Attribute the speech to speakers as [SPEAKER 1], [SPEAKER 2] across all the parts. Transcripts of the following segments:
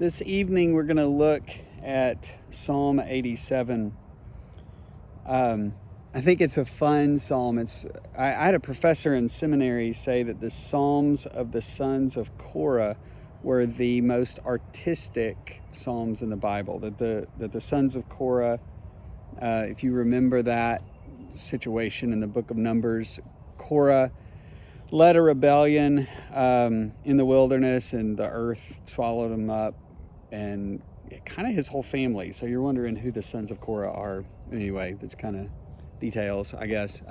[SPEAKER 1] This evening we're going to look at Psalm 87. I think it's a fun psalm. I had a professor in seminary say that the Psalms of the sons of Korah were the most artistic psalms in the Bible. That the sons of Korah, if you remember that situation in the book of Numbers, Korah led a rebellion in the wilderness, and the earth swallowed him up, and kind of his whole family. So you're wondering who the sons of Korah are. Anyway, that's kind of details, I guess.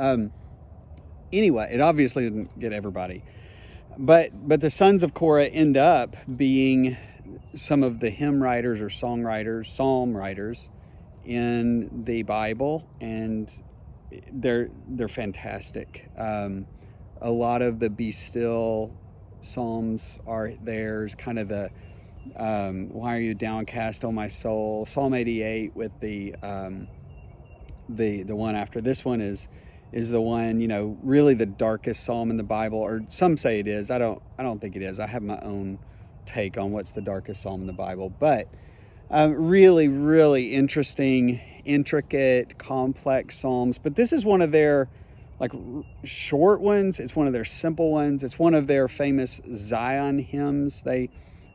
[SPEAKER 1] Anyway, it obviously didn't get everybody, but the sons of Korah end up being some of the hymn writers or songwriters, psalm writers in the Bible, and they're fantastic. A lot of the Be Still psalms are theirs, kind of the Why Are You Downcast, O My Soul? Psalm 88 with the one after this one is the one, really the darkest psalm in the Bible, or some say it is. I don't think it is. I have my own take on what's the darkest psalm in the Bible, but really, really interesting, intricate, complex psalms. But this is one of their short ones. It's one of their simple ones. It's one of their famous Zion hymns.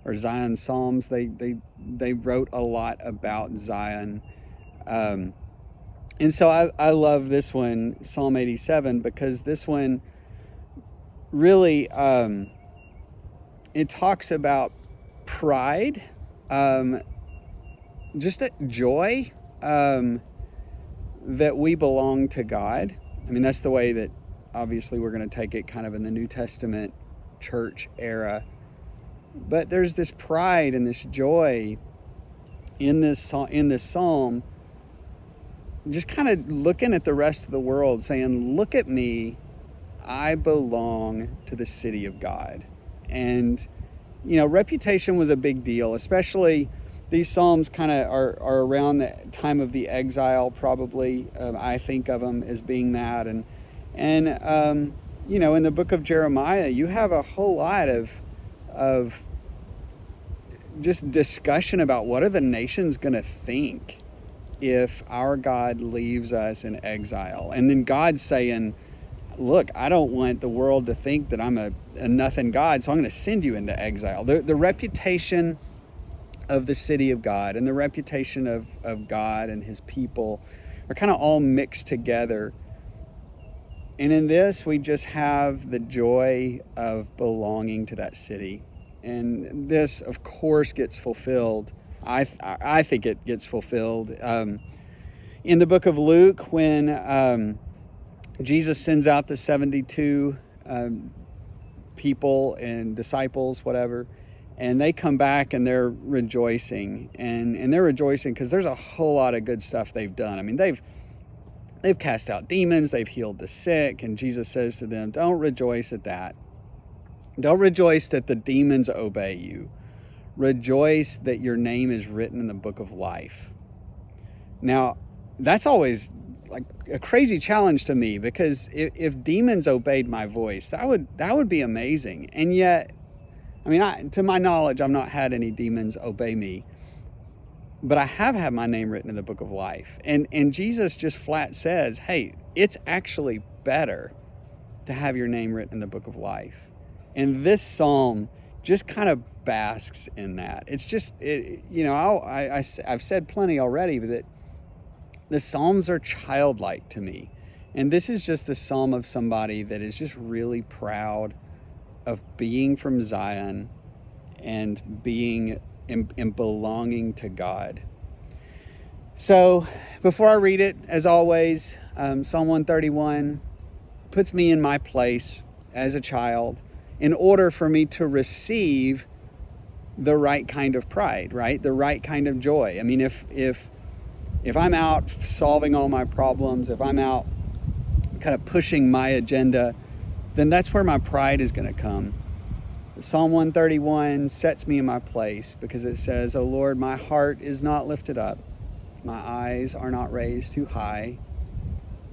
[SPEAKER 1] Or Zion psalms. They wrote a lot about Zion. And so I love this one, Psalm 87, because this one really, it talks about pride, just a joy, that we belong to God. I mean, that's the way that obviously we're going to take it kind of in the New Testament church era. But there's this pride and this joy in this psalm, just kind of looking at the rest of the world, saying, look at me, I belong to the city of God. And, reputation was a big deal, especially these psalms kind of are around the time of the exile, probably. I think of them as being that. And in the book of Jeremiah, you have a whole lot of just discussion about what are the nations going to think if our God leaves us in exile. And then God saying, look, I don't want the world to think that I'm a nothing God, so I'm going to send you into exile. The reputation of the city of God and the reputation of God and his people are kind of all mixed together. And in this, we just have the joy of belonging to that city. And this, of course, gets fulfilled. I think it gets fulfilled in the book of Luke when Jesus sends out the 72 people and disciples, whatever, and they come back and they're rejoicing. And they're rejoicing because there's a whole lot of good stuff they've done. I mean, they've cast out demons, they've healed the sick, and Jesus says to them, don't rejoice at that. Don't rejoice that the demons obey you. Rejoice that your name is written in the book of life. Now, that's always like a crazy challenge to me, because if demons obeyed my voice, that would be amazing. And yet, I mean, to my knowledge, I've not had any demons obey me, but I have had my name written in the book of life. And Jesus just flat says, hey, it's actually better to have your name written in the book of life. And this psalm just kind of basks in that. It's just, I've said plenty already, but that the Psalms are childlike to me. And this is just the psalm of somebody that is just really proud of being from Zion and being and belonging to God. So before I read it, as always, Psalm 131 puts me in my place as a child in order for me to receive the right kind of pride, right? The right kind of joy. I mean, if I'm out solving all my problems, if I'm out kind of pushing my agenda, then that's where my pride is going to come. Psalm 131 sets me in my place because it says, "O Lord, my heart is not lifted up, my eyes are not raised too high,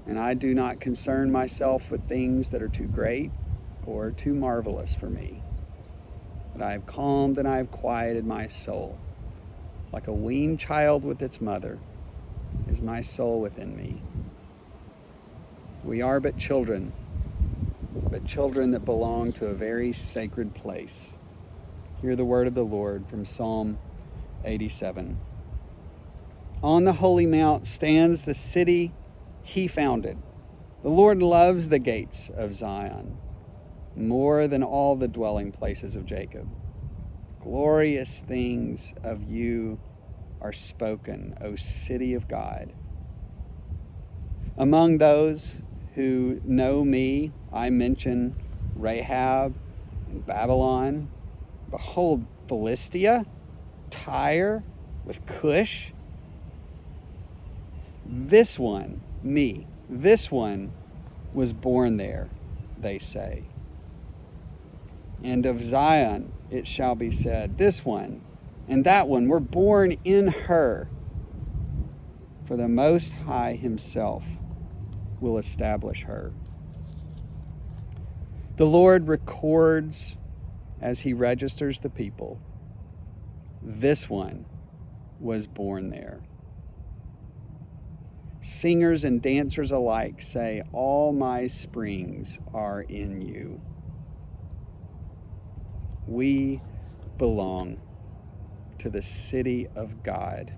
[SPEAKER 1] and I do not concern myself with things that are too great or too marvelous for me. But I have calmed and I have quieted my soul like a weaned child with its mother, is my soul within me. We are but children that belong to a very sacred place. Hear the word of the Lord from Psalm 87. On the holy mount stands the city he founded. The Lord loves the gates of Zion more than all the dwelling places of Jacob. Glorious things of you are spoken, O city of God. Among those who know me, I mention Rahab and Babylon. Behold, Philistia, Tyre with Cush. This one, me, this one was born there, they say. And of Zion it shall be said, this one and that one were born in her. For the Most High himself will establish her. The Lord records as he registers the people. This one was born there. Singers and dancers alike say, all my springs are in you. We belong to the city of God.